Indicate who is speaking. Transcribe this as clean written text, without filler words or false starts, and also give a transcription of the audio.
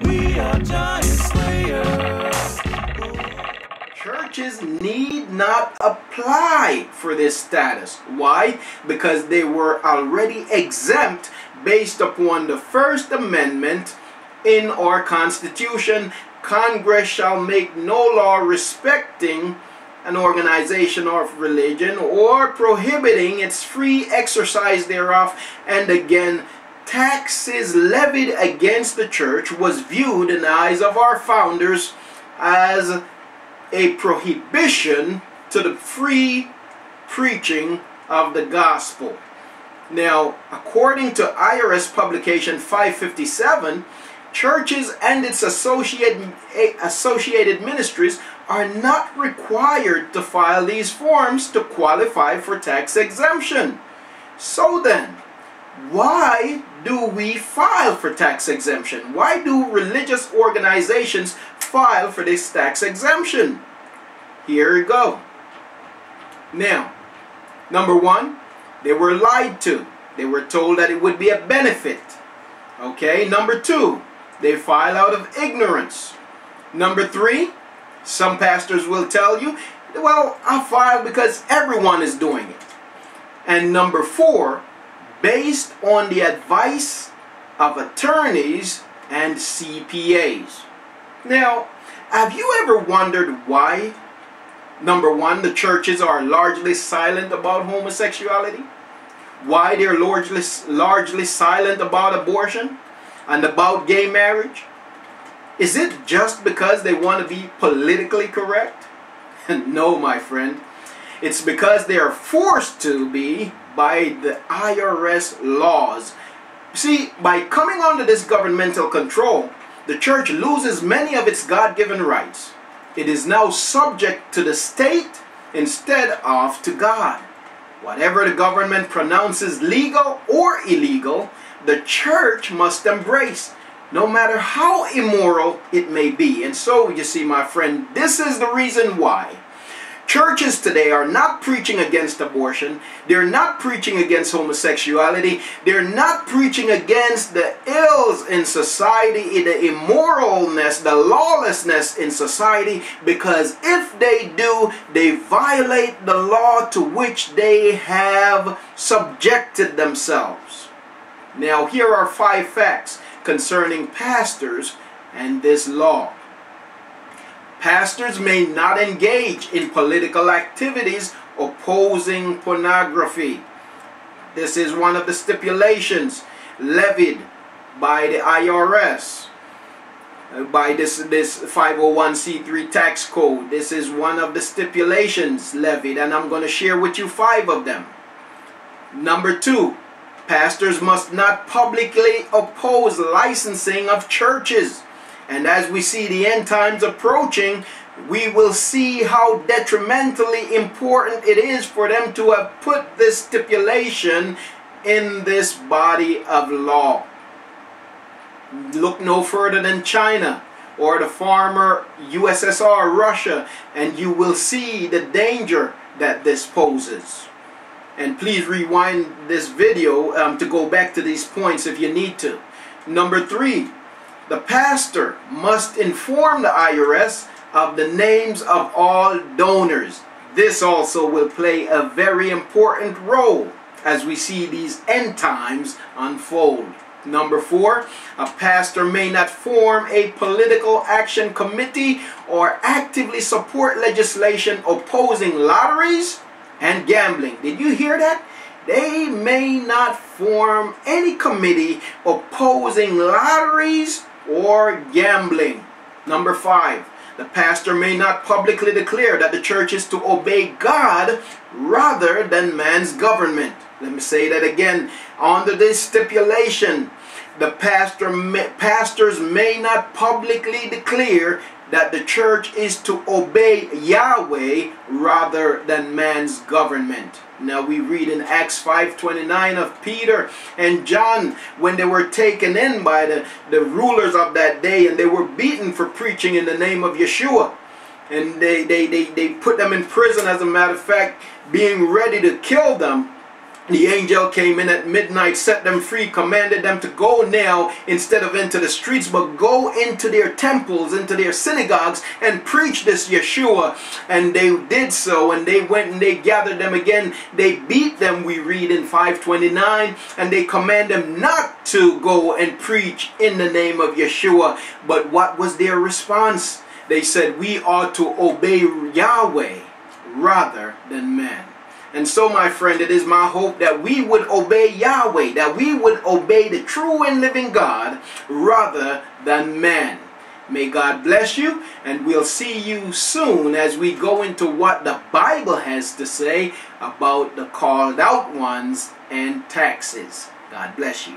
Speaker 1: We are giant slayers.
Speaker 2: Churches need not apply for this status. Why? Because they were already exempt based upon the First Amendment in our Constitution. Congress shall make no law respecting an organization of religion or prohibiting its free exercise thereof. And again, taxes levied against the church was viewed in the eyes of our founders as a prohibition to the free preaching of the gospel. Now, according to IRS publication 557, churches and its associated ministries are not required to file these forms to qualify for tax exemption. So then, why do we file for tax exemption? Why do religious organizations file for this tax exemption? Here you go. Now, number one, they were lied to. They were told that it would be a benefit. Okay, number two, they file out of ignorance. Number three, some pastors will tell you, well, I file because everyone is doing it. And number four, based on the advice of attorneys and CPAs. Now, have you ever wondered why, number one, the churches are largely silent about homosexuality? Why they're largely silent about abortion and about gay marriage? Is it just because they want to be politically correct? No, my friend. It's because they are forced to be by the IRS laws. See, by coming under this governmental control, the church loses many of its God-given rights. It is now subject to the state instead of to God. Whatever the government pronounces legal or illegal, the church must embrace, no matter how immoral it may be. And so, you see, my friend, this is the reason why churches today are not preaching against abortion. They're not preaching against homosexuality. They're not preaching against the ills in society, the immoralness, the lawlessness in society, because if they do, they violate the law to which they have subjected themselves. Now, here are 5 facts concerning pastors and this law. Pastors may not engage in political activities opposing pornography. This is one of the stipulations levied by the IRS, by this 501c3 tax code. This is one of the stipulations levied, and I'm going to share with you 5 of them. Number 2, pastors must not publicly oppose licensing of churches. And as we see the end times approaching, we will see how detrimentally important it is for them to have put this stipulation in this body of law. Look no further than China or the former USSR, Russia, and you will see the danger that this poses. And please rewind this video to go back to these points if you need to. Number 3, the pastor must inform the IRS of the names of all donors. This also will play a very important role as we see these end times unfold. Number 4, a pastor may not form a political action committee or actively support legislation opposing lotteries and gambling. Did you hear that? They may not form any committee opposing lotteries or gambling. Number 5, the pastor may not publicly declare that the church is to obey God rather than man's government. Let me say that again. Under this stipulation, the pastors may not publicly declare that the church is to obey Yahweh rather than man's government. Now we read in Acts 5:29 of Peter and John when they were taken in by the rulers of that day, and they were beaten for preaching in the name of Yeshua. And they put them in prison, as a matter of fact, being ready to kill them. The angel came in at midnight, set them free, commanded them to go now instead of into the streets, but go into their temples, into their synagogues, and preach this Yeshua. And they did so, and they went and they gathered them again. They beat them, we read in 529, and they command them not to go and preach in the name of Yeshua. But what was their response? They said, we ought to obey Yahweh rather than man. And so, my friend, it is my hope that we would obey Yahweh, that we would obey the true and living God rather than man. May God bless you, and we'll see you soon as we go into what the Bible has to say about the called out ones and taxes. God bless you.